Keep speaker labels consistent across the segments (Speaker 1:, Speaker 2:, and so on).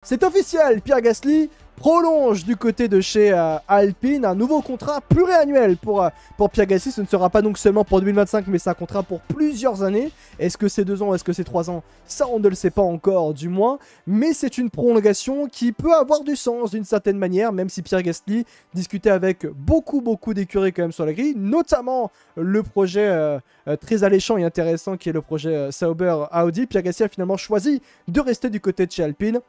Speaker 1: C'est officiel, Pierre Gasly prolonge du côté de chez Alpine un nouveau contrat pluriannuel pour Pierre Gasly. Ce ne sera pas donc seulement pour 2025, mais c'est un contrat pour plusieurs années. Est-ce que c'est 2 ans, est-ce que c'est 3 ans? Ça, on ne le sait pas encore, du moins. Mais c'est une prolongation qui peut avoir du sens d'une certaine manière, même si Pierre Gasly discutait avec beaucoup d'écuries quand même sur la grille, notamment le projet très alléchant et intéressant qui est le projet Sauber Audi. Pierre Gasly a finalement choisi de rester du côté de chez Alpine.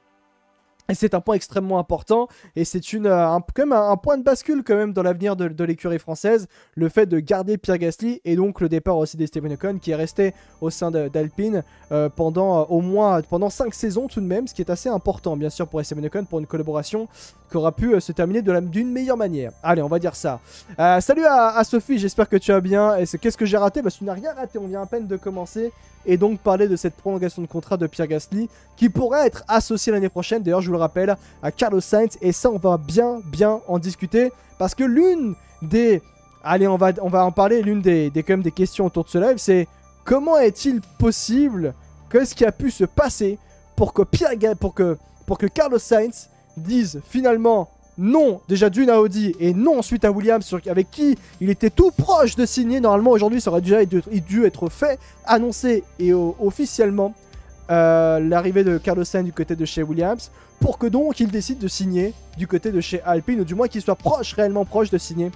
Speaker 1: Et c'est un point extrêmement important, et c'est quand même un point de bascule quand même dans l'avenir de l'écurie française, le fait de garder Pierre Gasly, et donc le départ aussi d'Esteban Ocon, qui est resté au sein d'Alpine pendant au moins 5 saisons tout de même, ce qui est assez important bien sûr pour Esteban Ocon, pour une collaboration qui aura pu se terminer d'une meilleure manière. Allez, on va dire ça. Salut à Sophie, j'espère que tu vas bien. Et qu'est-ce que j'ai raté? Bah tu n'as rien raté, on vient à peine de commencer. Et donc parler de cette prolongation de contrat de Pierre Gasly qui pourrait être associé l'année prochaine, d'ailleurs je vous le rappelle, à Carlos Sainz. Et ça on va bien en discuter, parce que l'une des... Allez, on va en parler, l'une quand même des questions autour de ce live, c'est comment est-il possible, qu'est-ce qui a pu se passer pour que Carlos Sainz dise finalement non déjà d'une à Audi et non ensuite à Williams, avec qui il était tout proche de signer. Normalement aujourd'hui ça aurait déjà dû être fait, annoncé et officiellement l'arrivée de Carlos Sainz du côté de chez Williams, pour que donc il décide de signer du côté de chez Alpine, ou du moins qu'il soit réellement proche de signer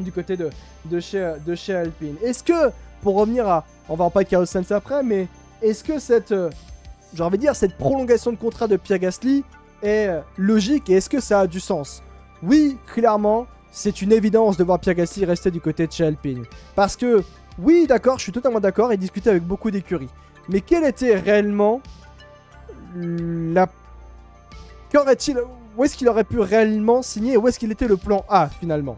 Speaker 1: du côté de chez Alpine. Est-ce que, pour revenir à, on va en parler de Carlos Sainz après, mais est-ce que cette prolongation de contrat de Pierre Gasly est logique, et est-ce que ça a du sens? Oui, clairement, c'est une évidence de voir Pierre Gasly rester du côté de chez Alpine. Parce que, oui, d'accord, je suis totalement d'accord, et discuter avec beaucoup d'écuries. Mais quelle était réellement la... Où est-ce qu'il aurait pu réellement signer? Où est-ce qu'il était le plan A, finalement?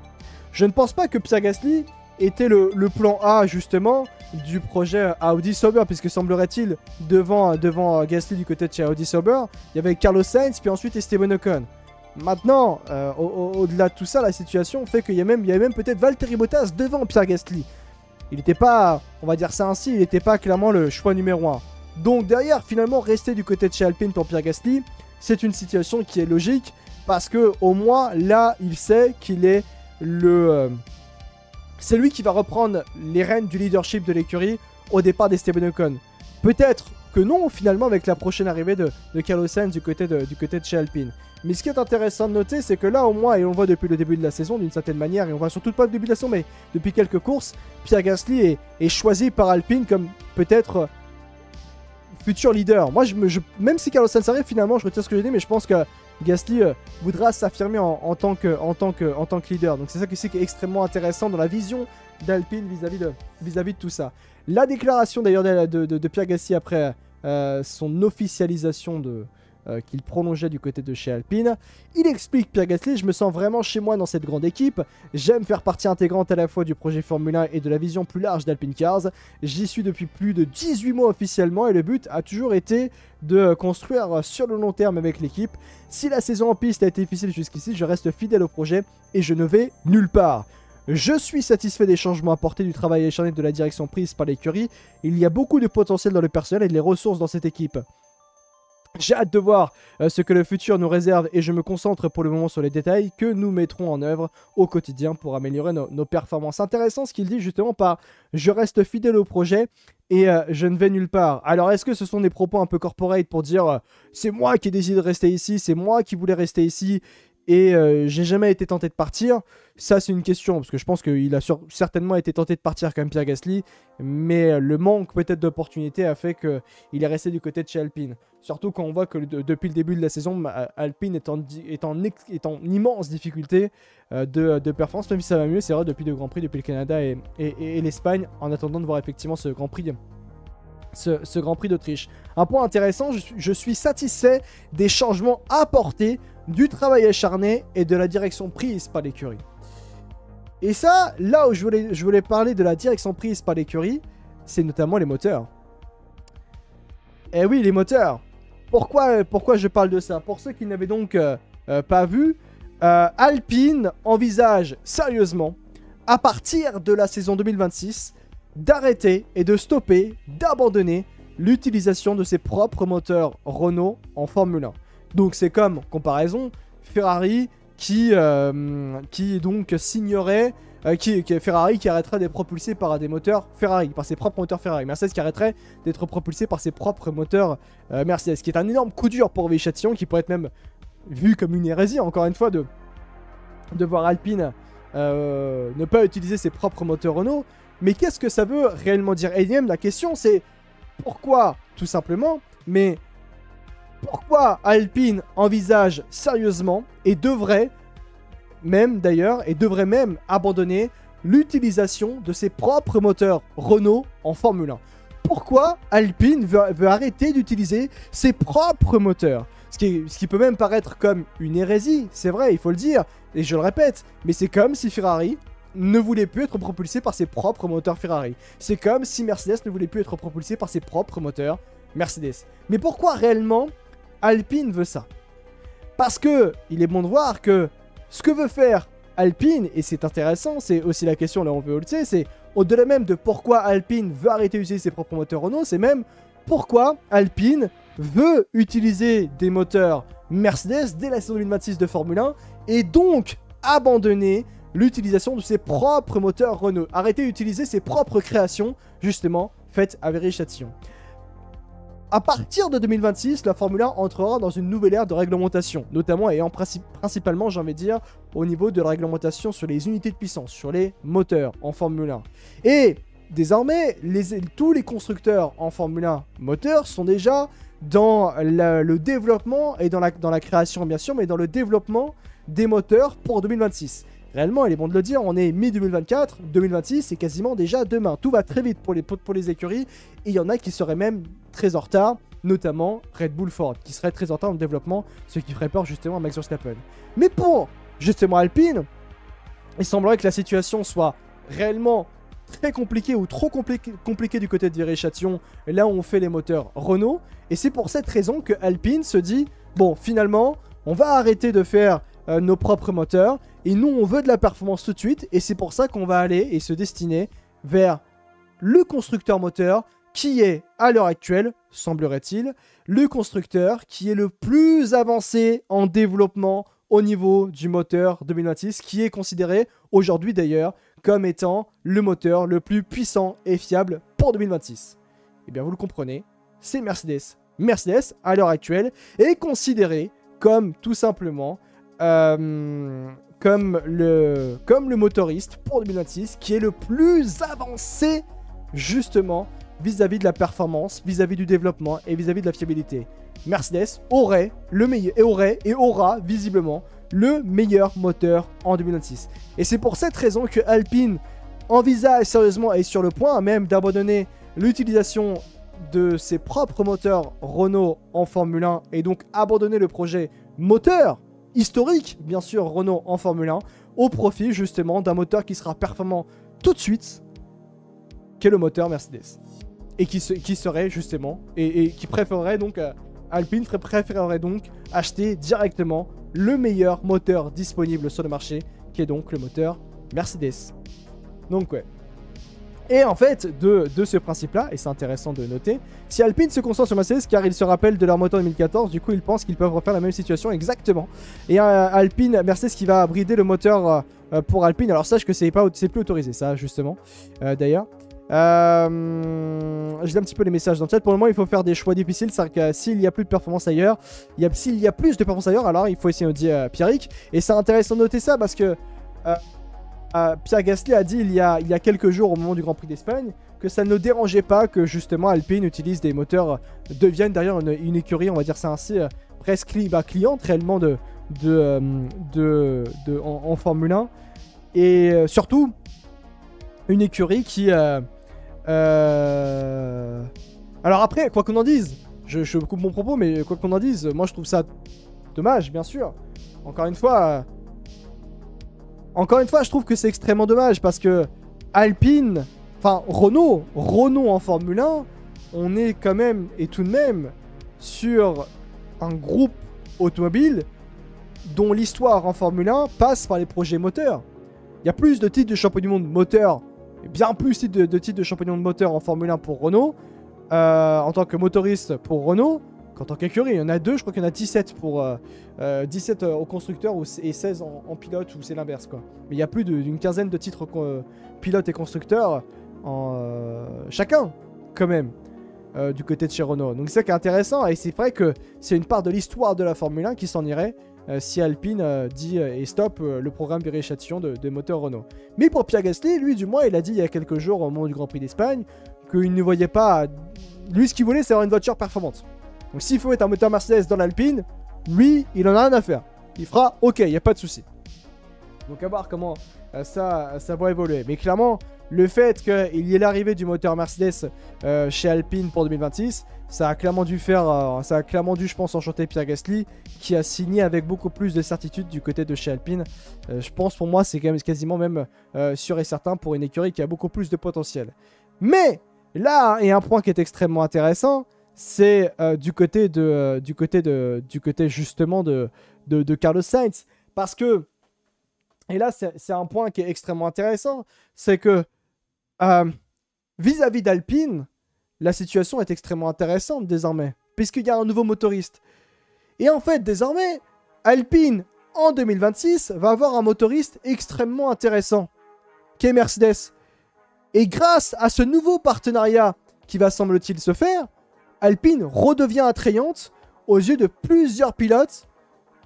Speaker 1: Je ne pense pas que Pierre Gasly était le plan A, justement, du projet Audi Sauber, puisque semblerait-il, devant Gasly du côté de chez Audi Sauber, il y avait Carlos Sainz, puis ensuite Esteban Ocon. Maintenant, au-delà de tout ça, la situation fait qu'il y avait même peut-être Valtteri Bottas devant Pierre Gasly. Il n'était pas, on va dire ça ainsi, il n'était pas clairement le choix numéro 1. Donc derrière, finalement, rester du côté de chez Alpine pour Pierre Gasly, c'est une situation qui est logique, parce que au moins, là, il sait qu'il est c'est lui qui va reprendre les rênes du leadership de l'écurie au départ d'Esteban Ocon. Peut-être que non, finalement, avec la prochaine arrivée de Carlos Sainz du côté de chez Alpine. Mais ce qui est intéressant de noter, c'est que là, au moins, et on le voit depuis le début de la saison, d'une certaine manière, et on voit surtout pas le début de la saison, mais depuis quelques courses, Pierre Gasly est choisi par Alpine comme peut-être futur leader. Moi, même si Carlos Sainz arrive, finalement, je retire ce que j'ai dit, mais je pense que Gasly voudra s'affirmer en tant que leader. Donc c'est ça qui est extrêmement intéressant dans la vision d'Alpine vis-à-vis de tout ça. La déclaration d'ailleurs de Pierre Gasly après son officialisation qu'il prolongeait du côté de chez Alpine. Il explique, Pierre Gasly: je me sens vraiment chez moi dans cette grande équipe, j'aime faire partie intégrante à la fois du projet Formule 1 et de la vision plus large d'Alpine Cars. J'y suis depuis plus de 18 mois officiellement, et le but a toujours été de construire sur le long terme avec l'équipe. Si la saison en piste a été difficile jusqu'ici, je reste fidèle au projet et je ne vais nulle part. Je suis satisfait des changements apportés, du travail acharné de la direction prise par l'écurie. Il y a beaucoup de potentiel dans le personnel et des ressources dans cette équipe. J'ai hâte de voir ce que le futur nous réserve, et je me concentre pour le moment sur les détails que nous mettrons en œuvre au quotidien pour améliorer nos performances. Intéressant ce qu'il dit justement par « je reste fidèle au projet et je ne vais nulle part ». Alors est-ce que ce sont des propos un peu corporate pour dire c'est moi qui ai décidé de rester ici, c'est moi qui voulais rester ici et j'ai jamais été tenté de partir? Ça, c'est une question, parce que je pense qu'il a certainement été tenté de partir quand même, Pierre Gasly, mais le manque peut-être d'opportunité a fait qu'il est resté du côté de chez Alpine. Surtout quand on voit que depuis le début de la saison, Alpine est en immense difficulté de performance, même si ça va mieux, c'est vrai, depuis le Grand Prix, depuis le Canada et l'Espagne, en attendant de voir effectivement ce Grand Prix. Ce Grand Prix d'Autriche. Un point intéressant, je suis satisfait des changements apportés, du travail acharné et de la direction prise par l'écurie. Et ça, là où je voulais parler de la direction prise par l'écurie, c'est notamment les moteurs. Eh oui, les moteurs. Pourquoi je parle de ça? Pour ceux qui n'avaient donc pas vu, Alpine envisage sérieusement, à partir de la saison 2026, d'arrêter et de stopper, d'abandonner l'utilisation de ses propres moteurs Renault en Formule 1. Donc c'est comme, comparaison, Ferrari qui donc signerait... Ferrari qui arrêterait d'être propulsé par des moteurs Ferrari, par ses propres moteurs Ferrari. Mercedes qui arrêterait d'être propulsé par ses propres moteurs Mercedes, qui est un énorme coup dur pour Vichation, qui pourrait être même vu comme une hérésie, encore une fois, de voir Alpine ne pas utiliser ses propres moteurs Renault. Mais qu'est-ce que ça veut réellement dire? Et la question c'est pourquoi, tout simplement, mais pourquoi Alpine envisage sérieusement et devrait même abandonner l'utilisation de ses propres moteurs Renault en Formule 1. Pourquoi Alpine veut arrêter d'utiliser ses propres moteurs? Ce qui peut même paraître comme une hérésie, c'est vrai, il faut le dire, et je le répète, mais c'est comme si Ferrari ne voulait plus être propulsé par ses propres moteurs Ferrari. C'est comme si Mercedes ne voulait plus être propulsé par ses propres moteurs Mercedes. Mais pourquoi réellement Alpine veut ça? Parce que il est bon de voir que ce que veut faire Alpine, et c'est intéressant, c'est aussi la question, là on veut le dire, c'est au-delà même de pourquoi Alpine veut arrêter d'utiliser ses propres moteurs Renault, c'est même pourquoi Alpine veut utiliser des moteurs Mercedes dès la saison 2026 de Formule 1 et donc abandonner l'utilisation de ses propres moteurs Renault. Arrêter d'utiliser ses propres créations, justement, faites à Vichation. À partir de 2026, la Formule 1 entrera dans une nouvelle ère de réglementation, notamment et principalement, j'ai envie de dire, au niveau de la réglementation sur les unités de puissance, sur les moteurs en Formule 1. Et désormais, tous les constructeurs en Formule 1 moteurs sont déjà dans le développement et dans la création, bien sûr, mais dans le développement des moteurs pour 2026. Réellement, il est bon de le dire, on est mi-2024, 2026, c'est quasiment déjà demain. Tout va très vite pour les écuries, et il y en a qui seraient même très en retard, notamment Red Bull Ford, qui serait très en retard dans le développement, ce qui ferait peur justement à Max Verstappen. Mais pour justement Alpine, il semblerait que la situation soit réellement très compliquée ou trop compliquée du côté de Vichation, là où on fait les moteurs Renault, et c'est pour cette raison que Alpine se dit, bon, finalement, on va arrêter de faire nos propres moteurs, et nous on veut de la performance tout de suite, et c'est pour ça qu'on va aller et se destiner vers le constructeur moteur qui est à l'heure actuelle, semblerait-il, le constructeur qui est le plus avancé en développement au niveau du moteur 2026, qui est considéré aujourd'hui d'ailleurs comme étant le moteur le plus puissant et fiable pour 2026. Et bien vous le comprenez, c'est Mercedes. Mercedes à l'heure actuelle est considéré comme tout simplement comme le motoriste pour 2026 qui est le plus avancé justement vis-à-vis de la performance, vis-à-vis du développement et vis-à-vis de la fiabilité. Mercedes aurait le meilleur et aura visiblement le meilleur moteur en 2026. Et c'est pour cette raison que Alpine envisage sérieusement et sur le point même d'abandonner l'utilisation de ses propres moteurs Renault en Formule 1 et donc abandonner le projet moteur historique, bien sûr, Renault en Formule 1, au profit justement d'un moteur qui sera performant tout de suite, qu'est le moteur Mercedes. Et qui serait justement, et qui préférerait donc, Alpine préférerait donc acheter directement le meilleur moteur disponible sur le marché, qui est donc le moteur Mercedes. Donc ouais. Et en fait, de ce principe-là, et c'est intéressant de noter, si Alpine se concentre sur Mercedes, car ils se rappellent de leur moteur 2014, du coup ils pensent qu'ils peuvent refaire la même situation exactement. Et Alpine, Mercedes qui va brider le moteur pour Alpine, alors sache que c'est plus autorisé ça, justement, d'ailleurs. Je lis un petit peu les messages dans le chat. Pour le moment, il faut faire des choix difficiles. C'est-à-dire que s'il y a plus de performance ailleurs, alors il faut essayer de dire Pierrick. Et c'est intéressant de noter ça parce que Pierre Gasly a dit il y a quelques jours au moment du Grand Prix d'Espagne que ça ne le pas que justement Alpine utilise des moteurs, deviennent d'ailleurs une écurie, on va dire ça ainsi, presque cliente réellement en Formule 1. Et surtout, une écurie qui... Alors après, quoi qu'on en dise, je coupe mon propos, mais quoi qu'on en dise, moi je trouve ça dommage, bien sûr. Encore une fois, je trouve que c'est extrêmement dommage parce que Alpine, enfin Renault en Formule 1, on est quand même et tout de même sur un groupe automobile dont l'histoire en Formule 1 passe par les projets moteurs. Il y a plus de titres de champion du monde moteur, bien plus de titres de champion de moteur en Formule 1 pour Renault, en tant que motoriste pour Renault, qu'en tant qu'écurie. Il y en a deux, je crois qu'il y en a 17 pour 17 au constructeur et 16 en pilote, ou c'est l'inverse quoi. Mais il y a plus d'une quinzaine de titres pilote et constructeur chacun, quand même, du côté de chez Renault. Donc c'est ça qui est intéressant, et c'est vrai que c'est une part de l'histoire de la Formule 1 qui s'en irait si Alpine dit et stop le programme Viry-Châtillon de moteur Renault. Mais pour Pierre Gasly, lui du moins, il a dit il y a quelques jours au moment du Grand Prix d'Espagne qu'il ne voyait pas... Lui, ce qu'il voulait, c'est avoir une voiture performante. Donc s'il faut mettre un moteur Mercedes dans l'Alpine, lui, il en a rien à faire. Il fera OK, il n'y a pas de souci. Donc à voir comment ça va évoluer. Mais clairement, le fait qu'il y ait l'arrivée du moteur Mercedes chez Alpine pour 2026, ça a clairement dû, je pense, enchanter Pierre Gasly, qui a signé avec beaucoup plus de certitude du côté de chez Alpine. Je pense, pour moi, c'est quand même quasiment même sûr et certain pour une écurie qui a beaucoup plus de potentiel. Mais là, il y a un point qui est extrêmement intéressant, c'est du côté justement de Carlos Sainz, parce que, et là c'est un point qui est extrêmement intéressant, c'est que vis-à-vis d'Alpine, la situation est extrêmement intéressante désormais, puisqu'il y a un nouveau motoriste. Et en fait, désormais, Alpine, en 2026, va avoir un motoriste extrêmement intéressant, qui est Mercedes. Et grâce à ce nouveau partenariat qui va, semble-t-il, se faire, Alpine redevient attrayante aux yeux de plusieurs pilotes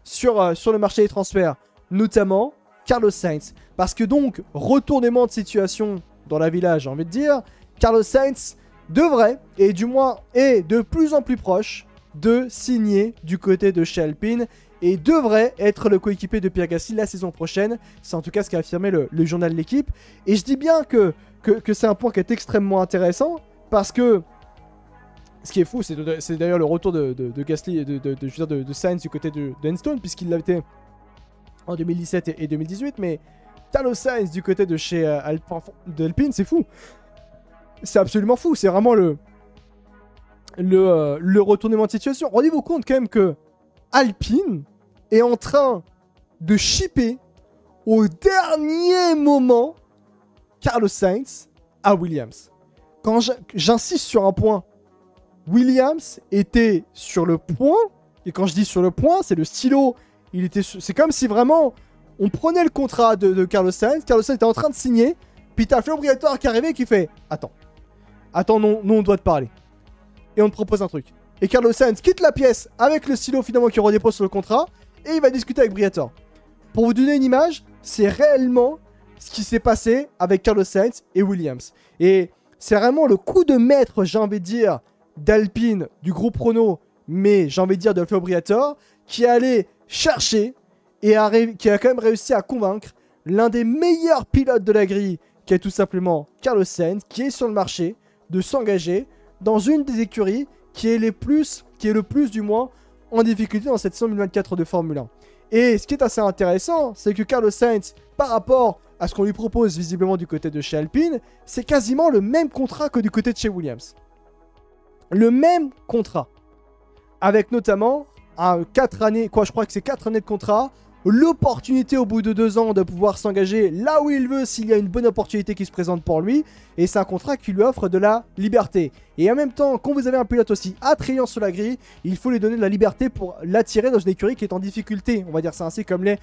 Speaker 1: sur le marché des transferts, notamment Carlos Sainz. Parce que donc, retournement de situation dans la village, j'ai envie de dire, Carlos Sainz devrait, et du moins est de plus en plus proche, de signer du côté de chez Alpine et devrait être le coéquipier de Pierre Gasly la saison prochaine. C'est en tout cas ce qu'a affirmé le journal de l'équipe. Et je dis bien que c'est un point qui est extrêmement intéressant, parce que ce qui est fou, c'est d'ailleurs le retour de Gasly, de Sainz du côté de Enstone, puisqu'il l'a été en 2017 et 2018, mais Carlos Sainz du côté de chez Alpine, c'est fou. C'est absolument fou, c'est vraiment le retournement de situation. Rendez-vous compte quand même que Alpine est en train de shipper au dernier moment Carlos Sainz à Williams. Quand j'insiste sur un point, Williams était sur le point, et quand je dis sur le point, c'est le stylo, c'est comme si vraiment on prenait le contrat de Carlos Sainz était en train de signer, puis t'as Flavio Briatore qui arrivait et qui fait Attends, non, on doit te parler. Et on te propose un truc. Et Carlos Sainz quitte la pièce avec le stylo finalement qui redépose sur le contrat, et il va discuter avec Briatore. Pour vous donner une image, c'est réellement ce qui s'est passé avec Carlos Sainz et Williams. Et c'est vraiment le coup de maître, j'ai envie de dire, d'Alpine, du groupe Renault, mais j'ai envie de dire de Flavio Briatore, qui allait chercher et qui a quand même réussi à convaincre l'un des meilleurs pilotes de la grille, qui est tout simplement Carlos Sainz, qui est sur le marché, de s'engager dans une des écuries qui est le plus du moins en difficulté dans cette saison 2024 de Formule 1. Et ce qui est assez intéressant, c'est que Carlos Sainz, par rapport à ce qu'on lui propose visiblement du côté de chez Alpine, c'est quasiment le même contrat que du côté de chez Williams. Le même contrat. Avec notamment 4 années, je crois que c'est 4 années de contrat, l'opportunité au bout de 2 ans de pouvoir s'engager là où il veut s'il y a une bonne opportunité qui se présente pour lui, et c'est un contrat qui lui offre de la liberté. Et en même temps, quand vous avez un pilote aussi attrayant sur la grille, il faut lui donner de la liberté pour l'attirer dans une écurie qui est en difficulté, on va dire ça ainsi, comme les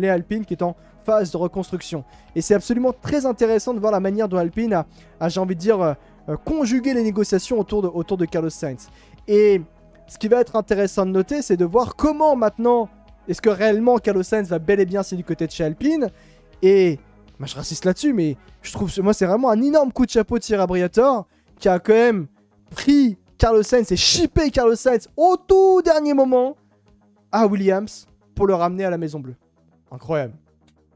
Speaker 1: Alpine qui est en phase de reconstruction. Et c'est absolument très intéressant de voir la manière dont Alpine a j'ai envie de dire, conjugué les négociations autour de Carlos Sainz. Et ce qui va être intéressant de noter, c'est de voir comment maintenant, est-ce que réellement Carlos Sainz va bel et bien signer du côté de chez Alpine. Et moi je résiste là-dessus, mais je trouve moi c'est vraiment un énorme coup de chapeau de Thierry Briatore, qui a quand même pris Carlos Sainz et shippé Carlos Sainz au tout dernier moment à Williams pour le ramener à la Maison Bleue. Incroyable.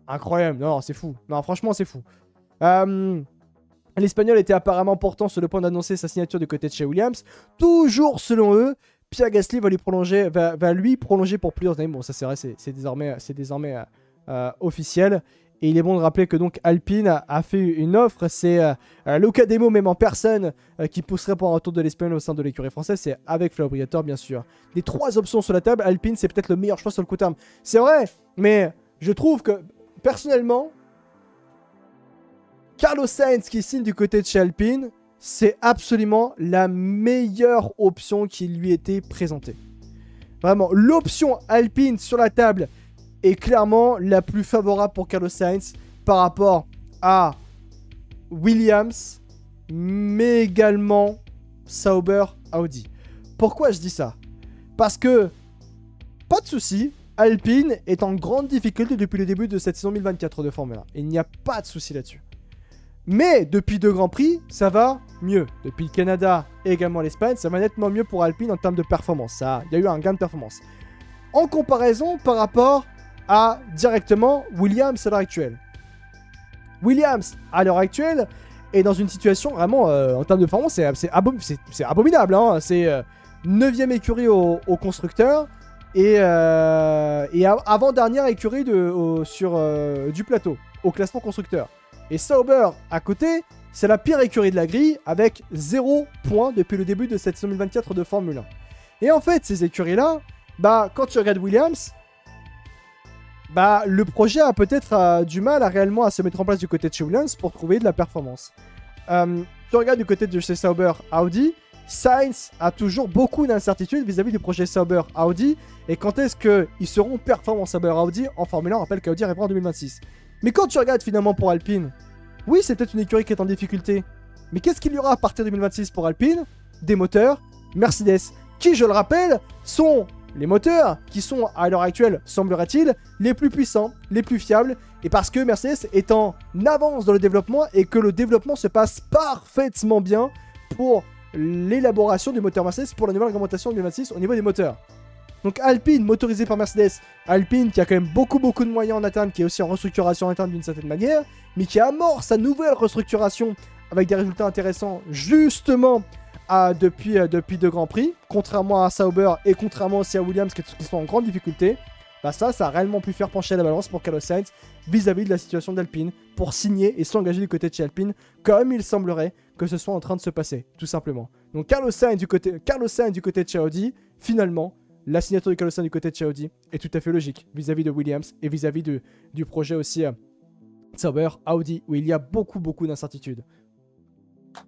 Speaker 1: Incroyable. Non, c'est fou. Non, franchement, c'est fou. L'Espagnol était apparemment portant sur le point d'annoncer sa signature du côté de chez Williams. Toujours selon eux, Pierre Gasly va lui prolonger pour plusieurs années. Bon, ça c'est vrai, c'est désormais officiel. Et il est bon de rappeler que donc Alpine a fait une offre. C'est Luca Demo même en personne qui pousserait pour un retour de l'Espagnol au sein de l'écurie française. C'est avec Flavio Briatore bien sûr. Les 3 options sur la table, Alpine c'est peut-être le meilleur choix sur le court terme. C'est vrai, mais je trouve que personnellement, Carlos Sainz qui signe du côté de chez Alpine, c'est absolument la meilleure option qui lui était présentée. Vraiment, l'option Alpine sur la table est clairement la plus favorable pour Carlos Sainz par rapport à Williams, mais également Sauber, Audi. Pourquoi je dis ça? Parce que, pas de souci, Alpine est en grande difficulté depuis le début de cette saison 2024 de Formule 1. Il n'y a pas de souci là-dessus. Mais depuis 2 Grands Prix, ça va mieux. Depuis le Canada et également l'Espagne, ça va nettement mieux pour Alpine en termes de performance. Il y a eu un gain de performance. En comparaison par rapport à directement Williams à l'heure actuelle. Williams, à l'heure actuelle, est dans une situation vraiment, en termes de performance, c'est abominable. Hein. C'est 9e écurie au constructeur et avant-dernière écurie sur du plateau, au classement constructeur. Et Sauber, à côté, c'est la pire écurie de la grille, avec 0 points depuis le début de cette saison 2024 de Formule 1. Et en fait, ces écuries-là, quand tu regardes Williams, le projet a peut-être du mal réellement à se mettre en place du côté de chez Williams pour trouver de la performance. Tu regardes du côté de chez Sauber Audi, Sainz a toujours beaucoup d'incertitudes vis-à-vis du projet Sauber Audi. Et quand est-ce qu'ils seront performants Sauber Audi en Formule 1? On rappelle qu'Audi arrivera en 2026. Mais quand tu regardes finalement pour Alpine, oui, c'est peut-être une écurie qui est en difficulté. Mais qu'est-ce qu'il y aura à partir de 2026 pour Alpine? Des moteurs Mercedes, qui, je le rappelle, sont les moteurs qui sont, à l'heure actuelle, semblerait-il, les plus puissants, les plus fiables, et parce que Mercedes est en avance dans le développement et que le développement se passe parfaitement bien pour l'élaboration du moteur Mercedes pour la nouvelle réglementation 2026 au niveau des moteurs. Donc Alpine, motorisé par Mercedes, Alpine qui a quand même beaucoup de moyens en interne, qui est aussi en restructuration interne d'une certaine manière, mais qui amorce sa nouvelle restructuration avec des résultats intéressants justement depuis 2 Grands Prix, contrairement à Sauber et contrairement aussi à Williams qui sont en grande difficulté. Ça a réellement pu faire pencher la balance pour Carlos Sainz vis-à-vis de la situation d'Alpine pour signer et s'engager du côté de chez Alpine comme il semblerait que ce soit en train de se passer, tout simplement. Donc Carlos Sainz du côté de chez Audi, finalement, la signature de Carlos Sainz du côté de chez Audi est tout à fait logique vis-à-vis de Williams et vis-à-vis du projet aussi Sauber Audi où il y a beaucoup d'incertitudes.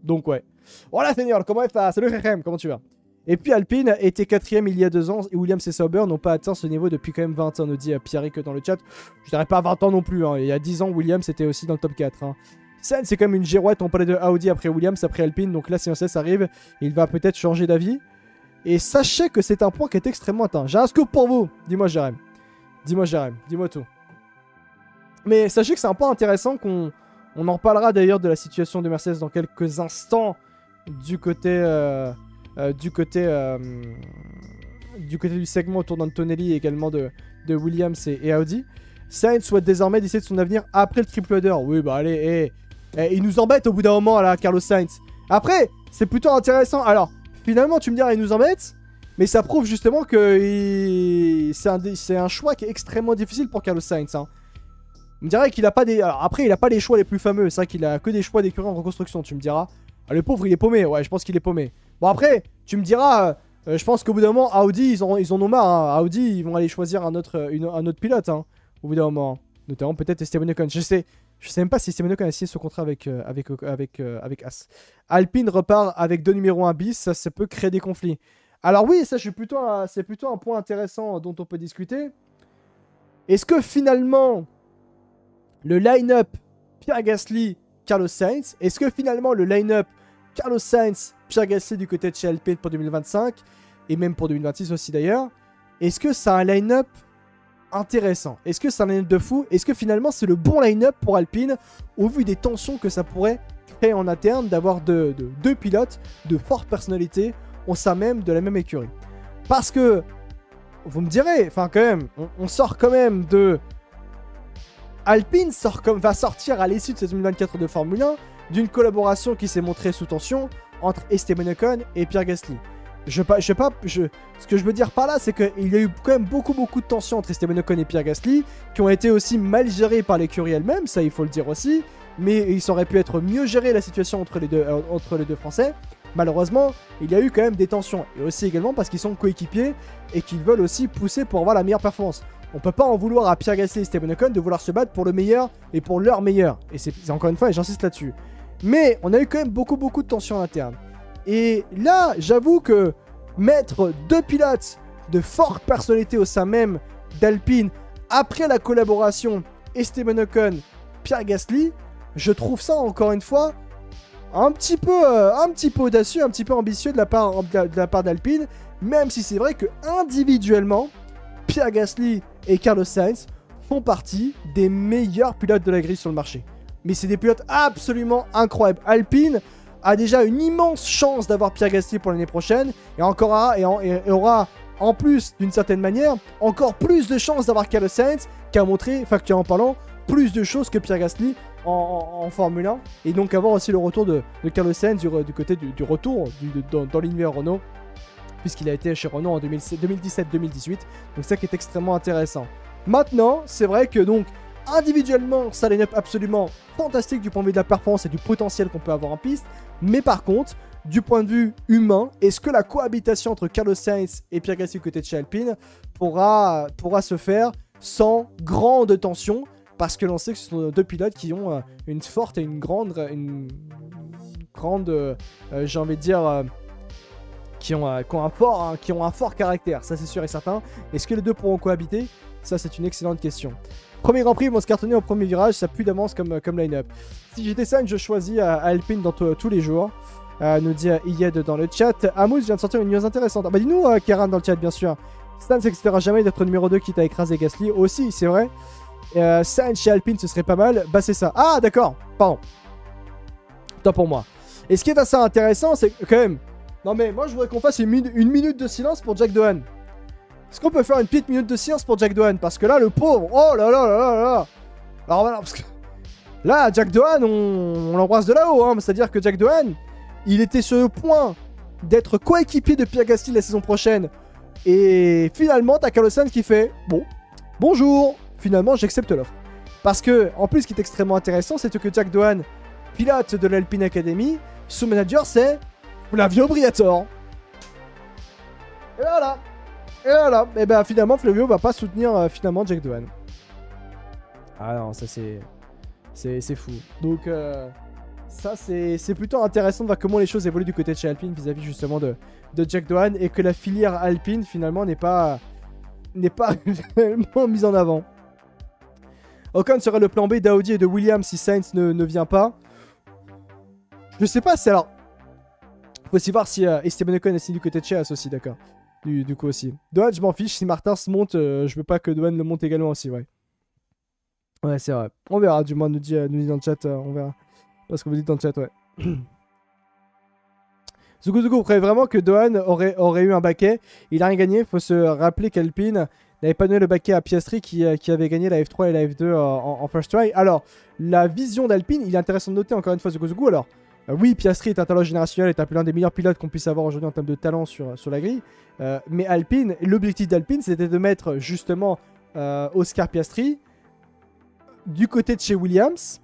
Speaker 1: Donc ouais. Voilà Seigneur, comment il va? Salut Rechem, comment tu vas? Et puis Alpine était 4ème il y a 2 ans et Williams et Sauber n'ont pas atteint ce niveau depuis quand même 20 ans, nous dit Pierrick dans le chat. Je dirais pas 20 ans non plus, hein. Il y a 10 ans Williams était aussi dans le top 4. Hein. Sainz c'est quand même une girouette, on parlait de Audi après Williams, après Alpine, donc là si Sainz arrive, il va peut-être changer d'avis. Et sachez que c'est un point qui est extrêmement atteint. J'ai un scoop pour vous, dis-moi Jérém. Dis-moi Jérém, dis-moi tout. Mais sachez que c'est un point intéressant qu'on en reparlera d'ailleurs de la situation de Mercedes dans quelques instants du côté du segment autour d'Antonelli et également de Williams et Audi. Sainz souhaite désormais décider de son avenir après le triple header. Oui, allez, il nous embête au bout d'un moment là, Carlos Sainz. Après, c'est plutôt intéressant. Alors, finalement, tu me diras, il nous embête, mais ça prouve justement que c'est un choix qui est extrêmement difficile pour Carlos Sainz. Hein. On me dirait qu'il a pas des... Alors après, il a pas les choix les plus fameux. C'est vrai qu'il a que des choix d'écurie en reconstruction, tu me diras. Ah, le pauvre, il est paumé. Ouais, je pense qu'il est paumé. Bon, après, tu me diras... je pense qu'au bout d'un moment, Audi, ils en ont marre. Hein. Audi, ils vont aller choisir un autre pilote. Hein, au bout d'un moment. Notamment peut-être Esteban Ocon. Je sais même pas si Esteban Ocon a signé ce contrat avec As. Alpine repart avec 2 numéros 1 bis. Ça peut créer des conflits. Alors oui, ça, c'est plutôt un point intéressant dont on peut discuter. Est-ce que finalement... le line-up Pierre Gasly, Carlos Sainz. Est-ce que finalement le line-up Carlos Sainz, Pierre Gasly du côté de chez Alpine pour 2025 et même pour 2026 aussi d'ailleurs, est-ce que c'est un line-up intéressant? Est-ce que c'est un line-up de fou? Est-ce que finalement c'est le bon line-up pour Alpine au vu des tensions que ça pourrait créer en interne d'avoir deux pilotes de forte personnalité au sein même de la même écurie? Parce que, vous me direz, enfin quand même, on sort quand même de... Alpine va sortir à l'issue de cette 2024 de Formule 1 d'une collaboration qui s'est montrée sous tension entre Esteban Ocon et Pierre Gasly. Ce que je veux dire par là, c'est qu'il y a eu quand même beaucoup de tensions entre Esteban Ocon et Pierre Gasly, qui ont été aussi mal gérées par l'écurie elle-même, ça il faut le dire aussi, mais il aurait pu être mieux géré la situation entre les deux Français. Malheureusement, il y a eu quand même des tensions, et aussi également parce qu'ils sont coéquipiers et qu'ils veulent aussi pousser pour avoir la meilleure performance. On peut pas en vouloir à Pierre Gasly et Esteban Ocon de vouloir se battre pour le meilleur et pour leur meilleur. Et c'est encore une fois, et j'insiste là-dessus. Mais on a eu quand même beaucoup de tensions internes. Et là, j'avoue que mettre 2 pilotes de forte personnalité au sein même d'Alpine, après la collaboration Esteban Ocon, Pierre Gasly, je trouve ça encore une fois un petit peu audacieux, un petit peu ambitieux de la part d'Alpine, même si c'est vrai que individuellement, Pierre Gasly et Carlos Sainz font partie des meilleurs pilotes de la grille sur le marché. Mais c'est des pilotes absolument incroyables. Alpine a déjà une immense chance d'avoir Pierre Gasly pour l'année prochaine et aura en plus, d'une certaine manière, encore plus de chances d'avoir Carlos Sainz qui a montré, factuellement parlant, plus de choses que Pierre Gasly en Formule 1. Et donc avoir aussi le retour de Carlos Sainz du côté du retour dans l'univers Renault, puisqu'il a été chez Renault en 2017-2018. Donc ça qui est extrêmement intéressant. Maintenant, c'est vrai que donc, individuellement, ça line-up absolument fantastique du point de vue de la performance et du potentiel qu'on peut avoir en piste. Mais par contre, du point de vue humain, est-ce que la cohabitation entre Carlos Sainz et Pierre Gasly côté de chez Alpine pourra se faire sans grande tension? Parce que l'on sait que ce sont 2 pilotes qui ont une forte et une grande j'ai envie de dire, qui ont un fort caractère, ça c'est sûr et certain. Est-ce que les deux pourront cohabiter? Ça c'est une excellente question. Premier Grand Prix, ils vont se cartonner au premier virage, ça pue d'avance comme line-up. Si j'étais Sainz, je choisis Alpine dans tous les jours. Nous dit Iyed dans le chat. Amous vient de sortir une news intéressante. Ah bah dis-nous Kéran dans le chat bien sûr. Sainz n'acceptera jamais d'être numéro 2 quitte à écraser Gasly. Aussi c'est vrai. Sainz chez Alpine ce serait pas mal. Bah c'est ça. Ah d'accord. Pardon. Tant pour moi. Et ce qui est assez intéressant c'est quand même... Non mais moi je voudrais qu'on fasse une minute de silence pour Jack Doohan. Est-ce qu'on peut faire une petite minute de silence pour Jack Doohan? Parce que là le pauvre... Oh là là là là là. Alors voilà parce que... Là Jack Doohan on l'embrasse de là-haut. Hein. C'est-à-dire que Jack Doohan... Il était sur le point d'être coéquipier de Pierre Gasly la saison prochaine. Et finalement, t'as Carlos Sainz qui fait « Bon, bonjour, finalement j'accepte l'offre. » Parce que, en plus, ce qui est extrêmement intéressant, c'est que Jack Doohan, pilote de l'Alpine Academy, son manager c'est Flavio Briatore. Et voilà. Et voilà. Et ben finalement, Flavio va pas soutenir finalement Jack Doohan. Ah non, ça c'est fou. Donc... ça, c'est plutôt intéressant de voir comment les choses évoluent du côté de chez Alpine vis-à-vis justement de Jack Doohan et que la filière Alpine finalement n'est pas réellement mise en avant. Ocon sera le plan B d'Audi et de Williams si Sainz ne vient pas. Je sais pas si alors... Faut aussi voir si Esteban Ocon est signé du côté de chez As aussi, d'accord. Du coup aussi. Doohan, je m'en fiche. Si Martin se monte, je veux pas que Doohan le monte également aussi, ouais. Ouais, c'est vrai. On verra, du moins, nous dit dans le chat, on verra. Parce que vous dites dans le chat, ouais. Zugu, vous croyez vraiment que Doohan aurait eu un baquet? Il a rien gagné. Il faut se rappeler qu'Alpine n'avait pas donné le baquet à Piastri qui avait gagné la F3 et la F2 en first try. Alors, la vision d'Alpine, il est intéressant de noter encore une fois Zugu. Alors, oui, Piastri est un talent générationnel, est l'un des meilleurs pilotes qu'on puisse avoir aujourd'hui en termes de talent sur la grille. Mais Alpine, l'objectif d'Alpine, c'était de mettre justement Oscar Piastri du côté de chez Williams.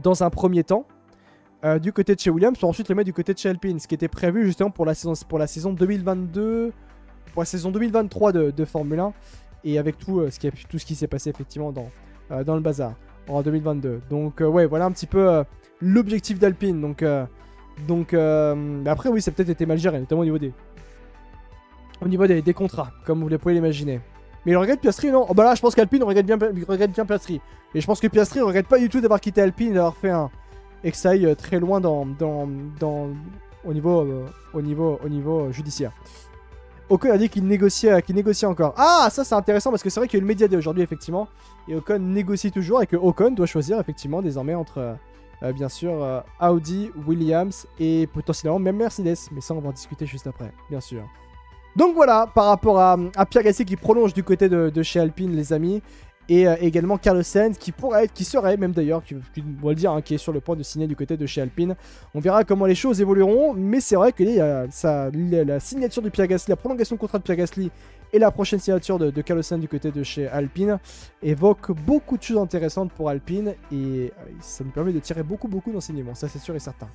Speaker 1: Dans un premier temps, du côté de chez Williams, pour ensuite le mettre du côté de chez Alpine, ce qui était prévu justement pour la saison 2022, pour la saison 2023 de Formule 1, et avec tout ce qui s'est passé effectivement dans le bazar en 2022. Donc ouais, voilà un petit peu l'objectif d'Alpine. Donc après oui, ça a peut-être été mal géré, notamment au niveau des contrats, comme vous pouvez l'imaginer. Mais il regrette Piastri, non? Oh bah là, je pense qu'Alpine regrette bien Piastri. Et je pense que Piastri regrette pas du tout d'avoir quitté Alpine, d'avoir fait un... Et que ça aille très loin au niveau judiciaire. Ocon a dit qu'il négociait encore. Ah, ça c'est intéressant parce que c'est vrai qu'il y a eu le Media Day aujourd'hui, effectivement. Et Ocon négocie toujours et que Ocon doit choisir, effectivement, désormais entre, bien sûr, Audi, Williams et potentiellement même Mercedes. Mais ça, on va en discuter juste après, bien sûr. Donc voilà, par rapport à Pierre Gasly qui prolonge du côté de chez Alpine, les amis. Et également Carlos Sainz qui serait même d'ailleurs, on va le dire, hein, qui est sur le point de signer du côté de chez Alpine. On verra comment les choses évolueront, mais c'est vrai que la signature de Pierre Gasly, la prolongation de contrat de Pierre Gasly et la prochaine signature de Carlos Sainz du côté de chez Alpine évoquent beaucoup de choses intéressantes pour Alpine et ça nous permet de tirer beaucoup d'enseignements, ça c'est sûr et certain.